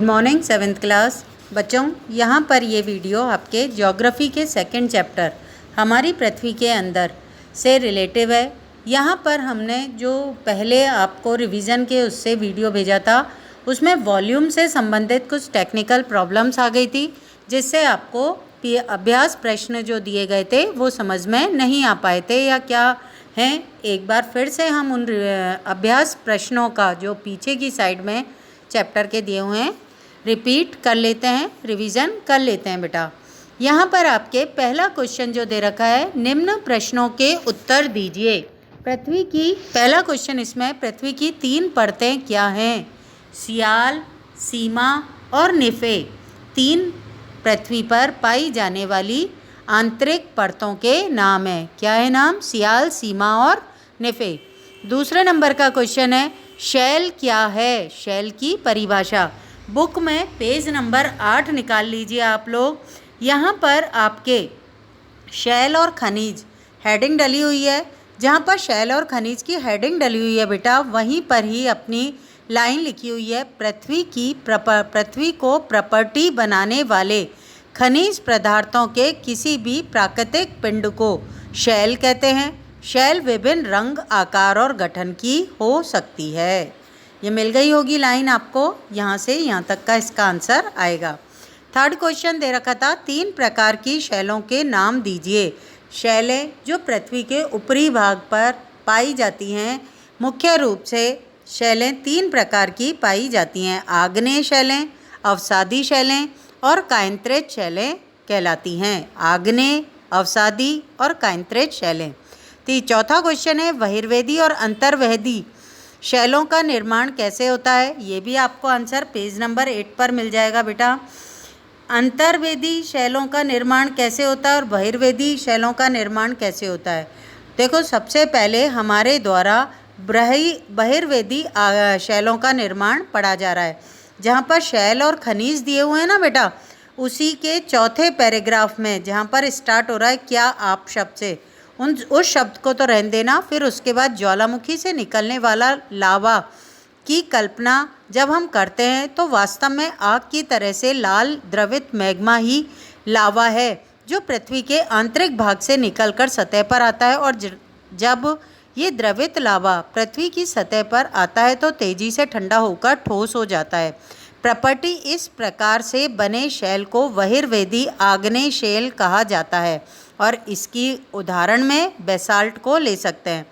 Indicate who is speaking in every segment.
Speaker 1: Good morning 7th class बच्चों। यहाँ पर ये वीडियो आपके ज्योग्राफी के सेकंड चैप्टर हमारी पृथ्वी के अंदर से रिलेटिव है। यहाँ पर हमने जो पहले आपको रिवीजन के उससे वीडियो भेजा था उसमें वॉल्यूम से संबंधित कुछ टेक्निकल प्रॉब्लम्स आ गई थी, जिससे आपको अभ्यास प्रश्न जो दिए गए थे वो समझ में नहीं आ पाए थे या क्या हैं। एक बार फिर से हम उन अभ्यास प्रश्नों का जो पीछे की साइड में चैप्टर के दिए हुए हैं रिपीट कर लेते हैं, रिवीजन कर लेते हैं बेटा। यहाँ पर आपके पहला क्वेश्चन जो दे रखा है, निम्न प्रश्नों के उत्तर दीजिए। पृथ्वी की पहला क्वेश्चन इसमें पृथ्वी की 3 परतें क्या हैं? सियाल, सीमा और निफे 3 पृथ्वी पर पाई जाने वाली आंतरिक परतों के नाम है। क्या है नाम? सियाल, सीमा और निफे। दूसरे नंबर का क्वेश्चन है, शैल क्या है? शैल की परिभाषा। बुक में पेज नंबर 8 निकाल लीजिए आप लोग। यहाँ पर आपके शैल और खनिज हेडिंग डली हुई है। जहाँ पर शैल और खनिज की हेडिंग डली हुई है बेटा, वहीं पर ही अपनी लाइन लिखी हुई है, पृथ्वी को प्रॉपर्टी बनाने वाले खनिज पदार्थों के किसी भी प्राकृतिक पिंड को शैल कहते हैं। शैल विभिन्न रंग, आकार और गठन की हो सकती है। ये मिल गई होगी लाइन आपको, यहाँ से यहाँ तक का इसका आंसर आएगा। थर्ड क्वेश्चन दे रखा था, 3 प्रकार की शैलों के नाम दीजिए। शैलें जो पृथ्वी के ऊपरी भाग पर पाई जाती हैं, मुख्य रूप से शैलें 3 प्रकार की पाई जाती हैं। आग्नेय शैलें, अवसादी शैलें और कायंत्रित शैलें कहलाती हैं। आग्नेय, अवसादी और कायंत्रित शैलें। चौथा क्वेश्चन है, बहिर्वेदी और अंतर्वेदी शैलों का निर्माण कैसे होता है? ये भी आपको आंसर पेज नंबर 8 पर मिल जाएगा बेटा। अंतर्वेदी शैलों का निर्माण कैसे होता है और बहिर्वेदी शैलों का निर्माण कैसे होता है? देखो, सबसे पहले हमारे द्वारा बहिर्वेदी शैलों का निर्माण पढ़ा जा रहा है। जहाँ पर शैल और खनिज दिए हुए हैं ना बेटा, उसी के चौथे पैराग्राफ में जहाँ पर स्टार्ट हो रहा है क्या आप शब्द से, उस शब्द को तो रहने देना। फिर उसके बाद ज्वालामुखी से निकलने वाला लावा की कल्पना जब हम करते हैं तो वास्तव में आग की तरह से लाल द्रवित मैग्मा ही लावा है, जो पृथ्वी के आंतरिक भाग से निकलकर सतह पर आता है। और जब ये द्रवित लावा पृथ्वी की सतह पर आता है तो तेजी से ठंडा होकर ठोस हो जाता है। प्रॉपर्टी इस प्रकार से बने शैल को बहिर्वेदी आग्नेय शैल कहा जाता है और इसकी उदाहरण में बेसाल्ट को ले सकते हैं।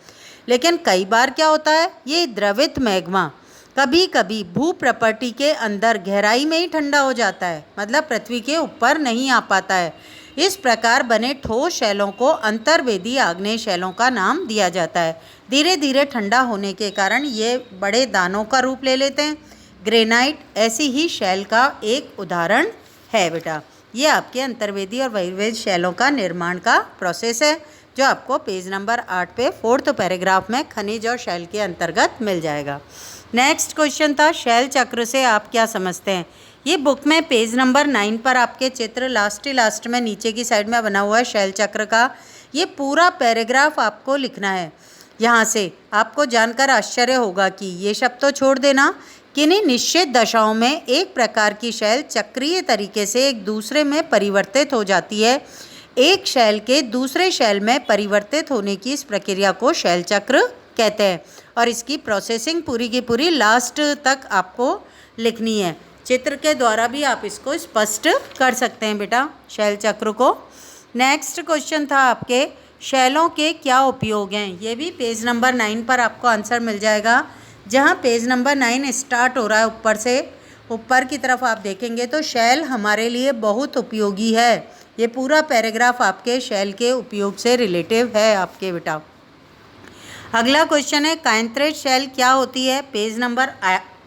Speaker 1: लेकिन कई बार क्या होता है, ये द्रवित मैग्मा कभी कभी भू प्रॉपर्टी के अंदर गहराई में ही ठंडा हो जाता है, मतलब पृथ्वी के ऊपर नहीं आ पाता है। इस प्रकार बने ठोस शैलों को अंतर्वेदी आग्नेय शैलों का नाम दिया जाता है। धीरे धीरे ठंडा होने के कारण ये बड़े दानों का रूप ले लेते हैं। ग्रेनाइट ऐसी ही शैल का एक उदाहरण है बेटा। ये आपके अंतर्वेदी और बहिर्वेदी शैलों का निर्माण का प्रोसेस है, जो आपको पेज नंबर 8 पे 4th पैराग्राफ में खनिज और शैल के अंतर्गत मिल जाएगा। नेक्स्ट क्वेश्चन था, शैल चक्र से आप क्या समझते हैं? ये बुक में पेज नंबर 9 पर आपके चित्र लास्ट में नीचे की साइड में बना हुआ है शैल चक्र का। ये पूरा पैराग्राफ आपको लिखना है। यहाँ से आपको जानकर आश्चर्य होगा कि ये शब्द तो छोड़ देना, किन्हीं निश्चित दशाओं में एक प्रकार की शैल चक्रीय तरीके से एक दूसरे में परिवर्तित हो जाती है। एक शैल के दूसरे शैल में परिवर्तित होने की इस प्रक्रिया को शैल चक्र कहते हैं और इसकी प्रोसेसिंग पूरी की पूरी लास्ट तक आपको लिखनी है। चित्र के द्वारा भी आप इसको स्पष्ट कर सकते हैं बेटा शैल चक्र को। नेक्स्ट क्वेश्चन था आपके, शैलों के क्या उपयोग हैं? ये भी पेज नंबर 9 पर आपको आंसर मिल जाएगा। जहाँ पेज नंबर 9 स्टार्ट हो रहा है ऊपर से, ऊपर की तरफ आप देखेंगे तो शैल हमारे लिए बहुत उपयोगी है। ये पूरा पैराग्राफ आपके शैल के उपयोग से रिलेटिव है आपके बेटा। अगला क्वेश्चन है, कायंत्रित शैल क्या होती है? पेज नंबर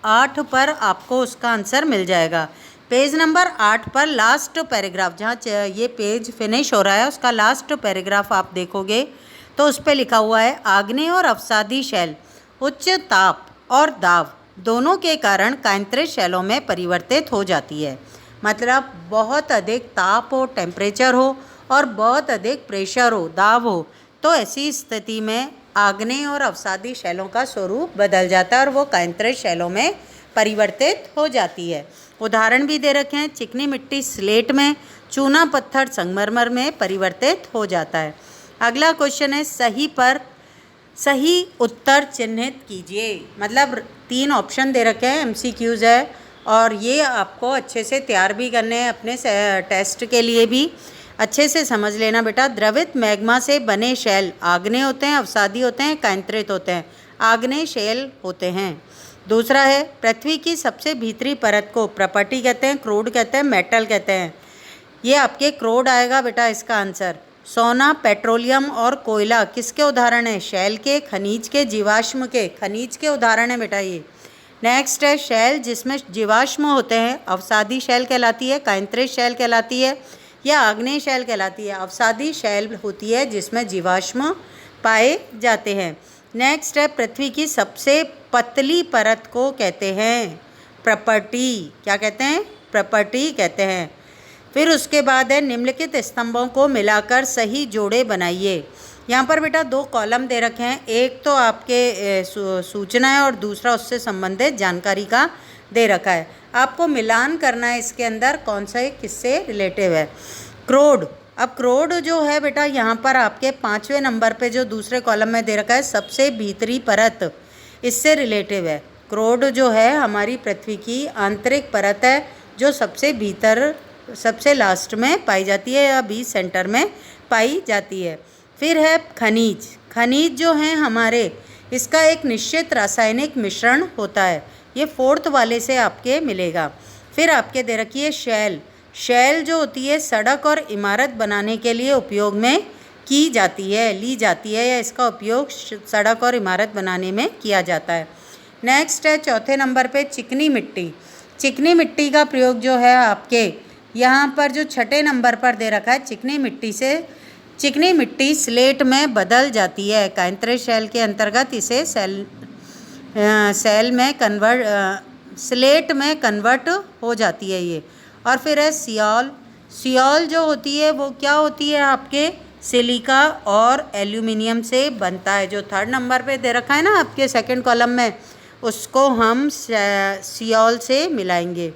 Speaker 1: 8 पर आपको उसका आंसर मिल जाएगा। पेज नंबर 8 पर लास्ट पैराग्राफ, जहाँ ये पेज फिनिश हो रहा है, उसका लास्ट पैराग्राफ आप देखोगे तो उस पर लिखा हुआ है, आग्नेय और अवसादी शैल उच्च ताप और दाब दोनों के कारण कायंत्रित शैलों में परिवर्तित हो जाती है। मतलब बहुत अधिक ताप हो, टेम्परेचर हो और बहुत अधिक प्रेशर हो, दाब हो, तो ऐसी स्थिति में आग्नेय और अवसादी शैलों का स्वरूप बदल जाता है और वो कायंत्रित शैलों में परिवर्तित हो जाती है। उदाहरण भी दे रखे हैं, चिकनी मिट्टी स्लेट में, चूना पत्थर संगमरमर में परिवर्तित हो जाता है। अगला क्वेश्चन है सही उत्तर चिन्हित कीजिए। मतलब 3 ऑप्शन दे रखे हैं, MCQs है और ये आपको अच्छे से तैयार भी करने हैं अपने टेस्ट के लिए भी। अच्छे से समझ लेना बेटा। द्रवित मैग्मा से बने शैल आग्नेय होते हैं, अवसादी होते हैं, केंद्रित होते हैं। आग्नेय शैल होते हैं। दूसरा है पृथ्वी की सबसे भीतरी परत को प्रॉपर्टी कहते हैं, क्रोड कहते हैं, मेटल कहते हैं। ये आपके क्रोड आएगा बेटा इसका आंसर। सोना, पेट्रोलियम और कोयला किसके उदाहरण है? शैल के, खनिज के, जीवाश्म के। खनिज के उदाहरण है बेटा ये। नेक्स्ट है शैल जिसमें जीवाश्म होते हैं, अवसादी शैल कहलाती है, केंद्रित शैल कहलाती है या आग्नेय शैल कहलाती है। अवसादी शैल होती है जिसमें जीवाश्म पाए जाते हैं। नेक्स्ट है पृथ्वी की सबसे पतली परत को कहते हैं प्रॉपर्टी। क्या कहते हैं? प्रॉपर्टी कहते हैं। फिर उसके बाद है निम्नलिखित स्तंभों को मिलाकर सही जोड़े बनाइए। यहाँ पर बेटा 2 कॉलम दे रखे हैं, एक तो आपके सूचना है और दूसरा उससे संबंधित जानकारी का दे रखा है। आपको मिलान करना है इसके अंदर कौन सा किससे रिलेटिव है। क्रोड, अब क्रोड जो है बेटा यहाँ पर आपके 5वें नंबर पे जो दूसरे कॉलम में दे रखा है सबसे भीतरी परत, इससे रिलेटिव है। क्रोड जो है हमारी पृथ्वी की आंतरिक परत है जो सबसे भीतर, सबसे लास्ट में पाई जाती है या बीच सेंटर में पाई जाती है। फिर है खनिज। खनिज जो हैं हमारे, इसका एक निश्चित रासायनिक मिश्रण होता है। ये 4th वाले से आपके मिलेगा। फिर आपके दे रखी है शैल। शैल जो होती है सड़क और इमारत बनाने के लिए उपयोग में की जाती है, ली जाती है, या इसका उपयोग सड़क और इमारत बनाने में किया जाता है। नेक्स्ट है 4थे नंबर पे चिकनी मिट्टी। चिकनी मिट्टी का प्रयोग जो है आपके यहाँ पर जो 6ठे नंबर पर दे रखा है, चिकनी मिट्टी स्लेट में बदल जाती है। केंद्रित शैल के अंतर्गत इसे स्लेट में कन्वर्ट हो जाती है ये। और फिर है सियाल। सियाल जो होती है वो क्या होती है आपके? सिलिका और एल्यूमिनियम से बनता है। जो 3rd नंबर पे दे रखा है ना आपके 2nd कॉलम में, उसको हम सियाल से मिलाएंगे।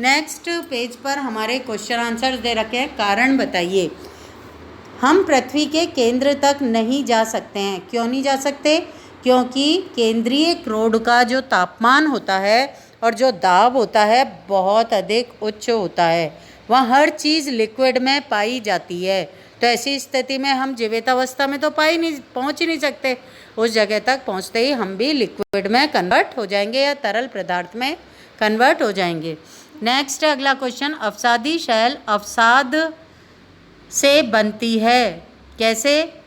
Speaker 1: नेक्स्ट पेज पर हमारे क्वेश्चन आंसर दे रखे हैं। कारण बताइए। हम पृथ्वी के केंद्र तक नहीं जा सकते हैं। क्यों नहीं जा सकते? क्योंकि केंद्रीय क्रोड का जो तापमान होता है और जो दाब होता है बहुत अधिक उच्च होता है। वहाँ हर चीज़ लिक्विड में पाई जाती है। तो ऐसी स्थिति में हम जीवित अवस्था में तो पहुँच ही नहीं सकते। उस जगह तक पहुँचते ही हम भी लिक्विड में कन्वर्ट हो जाएंगे या तरल पदार्थ में कन्वर्ट हो जाएंगे। नेक्स्ट अगला क्वेश्चन, अवसादी शैल अवसाद से बनती है। कैसे?